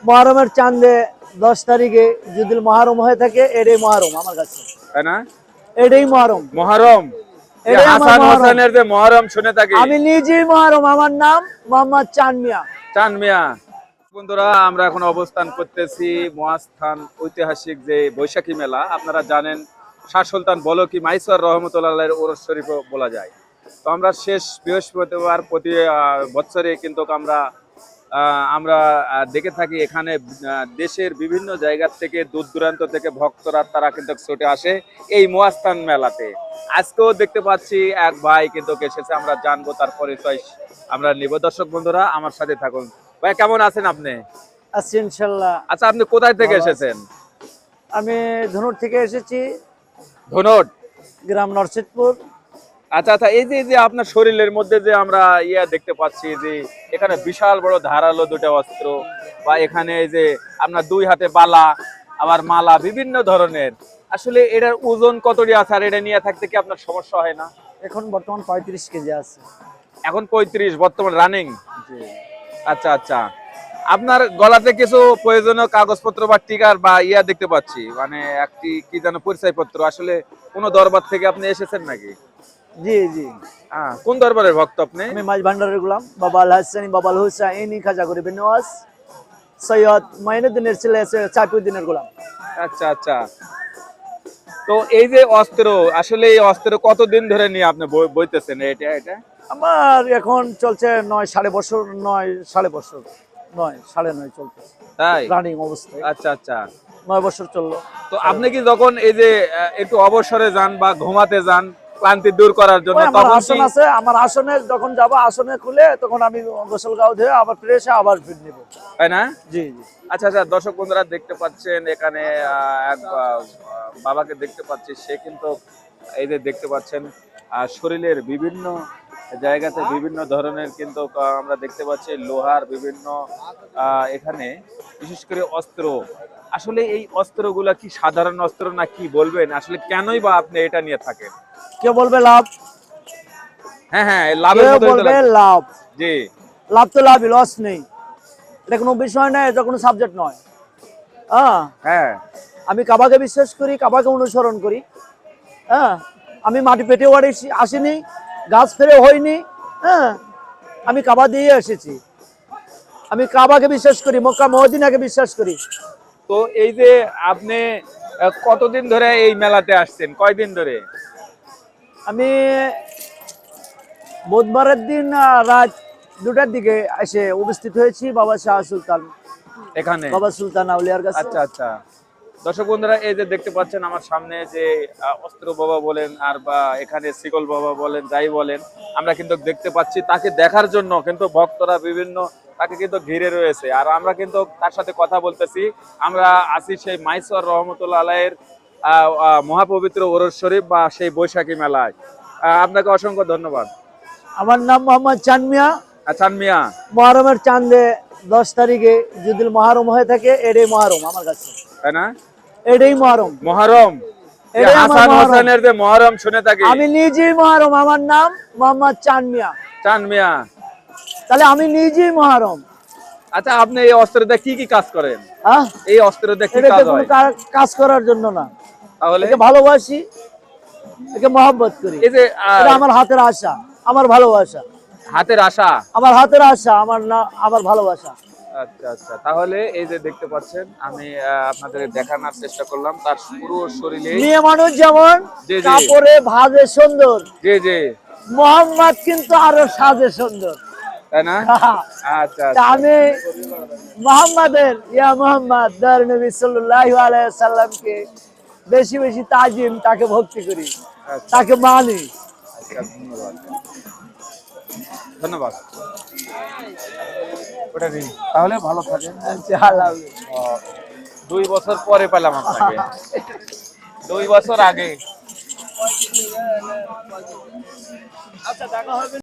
মহরমের চাঁদে 10 তারিখে যদি মহরম হয়ে থাকে এটাই মহরম আমার কাছে, তাই না? এটাই মহরম। মহরম এটাই আমার হাসান মহরম। হোসেনের যে মহরম শুনে থাকি। আমি নিজেই মহরম, আমার নাম মোহাম্মদ চাঁদ মিয়া। চাঁদ মিয়া। বন্ধুরা, আমরা এখন অবস্থান করতেছি মহাস্থান ঐতিহাসিক যে বৈশাখী মেলা। আপনারা জানেন শাহ সুলতান বলকি মাইসর রহমতুল্লাহের ওরস শরীফও বলা যায়। তো আমরা শেষ বৃহস্পতিবার প্রতি বছরে কিন্তু আমরা দেখে থাকি এখানে দেশের বিভিন্ন জায়গা থেকে দূর দূরান্ত থেকে ভক্তরা তারা কিন্তু ছুটে আসে এই মহাস্থান মেলাতে। আজকেও দেখতে পাচ্ছি এক ভাই কিন্তু এসেছে, আমরা জানবো তার পরিচয় আমরা নিব। দর্শক বন্ধুরা আমার সাথে থাকুন। ভাই কেমন আছেন আপনি? আছি ইনশাল্লাহ। আচ্ছা, আপনি কোথায় থেকে এসেছেন? আমি ধনুর থেকে এসেছি, ধনুট গ্রাম নরসিদপুর। আচ্ছা আচ্ছা, এই যে আপনার শরীরের মধ্যে যে আমরা দেখতে পাচ্ছি যে এখানে বিশাল বড় ধারালো দুটো অস্ত্র, বা এখানে এই যে আপনার দুই হাতে বালা আবার মালা বিভিন্ন ধরনের, আসলে এটার ওজন কতটি আছে আর এটা নিয়ে থাকতে কি আপনার সমস্যা হয় না? এখন বর্তমান 35 কেজি আছে। এখন 35 বর্তমান রানিং। আচ্ছা আচ্ছা, আপনার গলাতে কিছু প্রয়োজনীয় কাগজপত্র বা টিকার বা দেখতে পাচ্ছি, মানে একটি কি যেন পরিচয়পত্র। আসলে কোন দরবার থেকে আপনি এসেছেন নাকি? জি জি। কোন দরবারের ভক্ত আপনি? আমি মাঝ ভান্ডারের গোলাম বাবা আল হাসানি, বাবা আল হুসাইনি, খাজা গরিব নওয়াজ, সৈয়দ মাইনুদ্দিনের ছেলে সাইফুদ্দিনের গোলাম। আচ্ছা আচ্ছা, তো এই যে অস্ত্র, আসলে এই অস্ত্র কতদিন ধরে নিয়ে আপনি বইতেছেন এটা? আমার এখন চলছে 9 বছর, 9.5 চলছে, তাই রানিং অবস্থায়। আচ্ছা আচ্ছা, 9 বছর চললো। তো আপনি কি যখন এই যে একটু অবসরে যান বা ঘুমাতে যান ক্লান্তি দূর করার জন্য, আমার তখন আসন কি? আছে, আমার আসনে যখন যাবো আসনে খুলে তখন আমি গোসল গাও ধুয়ে আবার ফ্রেশ আবার ফিট নিব। তাই না? জি জি। আচ্ছা আচ্ছা, দর্শক বন্ধুরা দেখতে পাচ্ছেন এখানে এক বাবাকে দেখতে পাচ্ছি। সে কিন্তু এই যে দেখতে পাচ্ছেন শরীরের বিভিন্ন জায়গাতে বিভিন্ন ধরনের কিন্তু আমরা দেখতে পাচ্ছি লোহার বিভিন্ন এখানে বিশেষ করে অস্ত্র। আসলে এই অস্ত্রগুলা কি সাধারণ অস্ত্র না কি বলবেন? আসলে কেনই বা আপনি এটা নিয়ে থাকেন? কে বলবে লাভ? হ্যাঁ হ্যাঁ, লাভের কে মতোই তো বলবে লাগবে। লাভ? জি। লাভ তো লাভই, লস নেই। এটা কোনো বিষয় নয়, এটা কোনো সাবজেক্ট নয়। হ্যাঁ, হ্যাঁ, আমি কাবাকে বিশ্বাস করি, কাবাকে অনুসরণ করি। হ্যাঁ, আমি মাটি পেটে আসিনি, গাছ ফেরে হইনি। হ্যাঁ, আমি কাবা দিয়ে এসেছি। আমি কাবাকে বিশ্বাস করি, মক্কা মদিনাকে বিশ্বাস করি। তো এই যে আপনি কতদিন ধরে এই মেলাতে আসছেন, কয়দিন ধরে? আমি বুধবারের দিন রাত 2টার দিকে এসে উপস্থিত হয়েছি বাবা শাহ সুলতান, এখানে? বাবা সুলতান আউলিয়ার কাছে। আচ্ছা আচ্ছা, দর্শক বন্ধুরা এই যে দেখতে পাচ্ছেন আমার সামনে যে অস্ত্র বাবা বলেন আর বা এখানে শিকল বাবা বলেন, যাই বলেন, আমরা কিন্তু দেখতে পাচ্ছি তাকে দেখার জন্য কিন্তু ভক্তরা বিভিন্ন তাকে কিন্তু ঘিরে রয়েছে। আর আমরা কিন্তু তার সাথে কথা বলতেছি। আমরা আছি সেই মাইসর রহমতুল্লাহ আলাইয়ের মহাপবিত্র ওরস শরীফ বা সেই বৈশাখী মেলায়। আপনাকে অসংখ্য ধন্যবাদ। আমার নাম মোহাম্মদ চাঁদ মিয়া। চাঁদ মিয়া। মহরমের চাঁদে 10 তারিখে যদি মহরম হয়ে থাকে এটাই মহরম আমার কাছে, তাই না? এটাই মহরম। মহরম এটাই আমার হাসান মহরম। হোসেনের যে মহরম শুনে থাকি। আমি নিজেই মহরম, আমার নাম মোহাম্মদ চাঁদ মিয়া। চাঁদ মিয়া। তাহলে আমি নিজেই মহরম। আচ্ছা, আপনি এই অস্ত্র দিয়ে কি কি কাজ করেন? হ্যাঁ, এই অস্ত্র দিয়ে কি এটাতে কাজ কোনো হয়? কাজ করার জন্য না, তাহলে একে ভালোবাসি, একে মহব্বত করি। এই যে এটা আমার হাতের আশা, আমার ভালোবাসা। হাতের আশা। আমার হাতের আশা, আমার ভালোবাসা। আচ্ছা আচ্ছা, তাহলে এই যে দেখতে পাচ্ছেন আমি আপনাদের দেখানোর চেষ্টা করলাম তার পুরো শরীরে। মেয়ে মানুষ যেমন জি জি কাপড়ে ভাজে সুন্দর, জি জি, মোহাম্মদ কিন্তু আরো সাজে সুন্দর, তাই না? আচ্ছা তা আচ্ছা আমি মোহাম্মদের ইয়া মোহাম্মদ দয়ার নবী সাল্লাল্লাহু আলাইহি সাল্লামকে বেশি বেশি তাজিম, তাকে ভক্তি করি, আচ্ছা তাকে মানি। আচ্ছা, ধন্যবাদ ধন্যবাদ। ওটা দিন, তাহলে ভালো থাকেন। 2 বছর পরে পেলাম আপনাকে, 2 বছর আগে। আচ্ছা, দেখা হবে।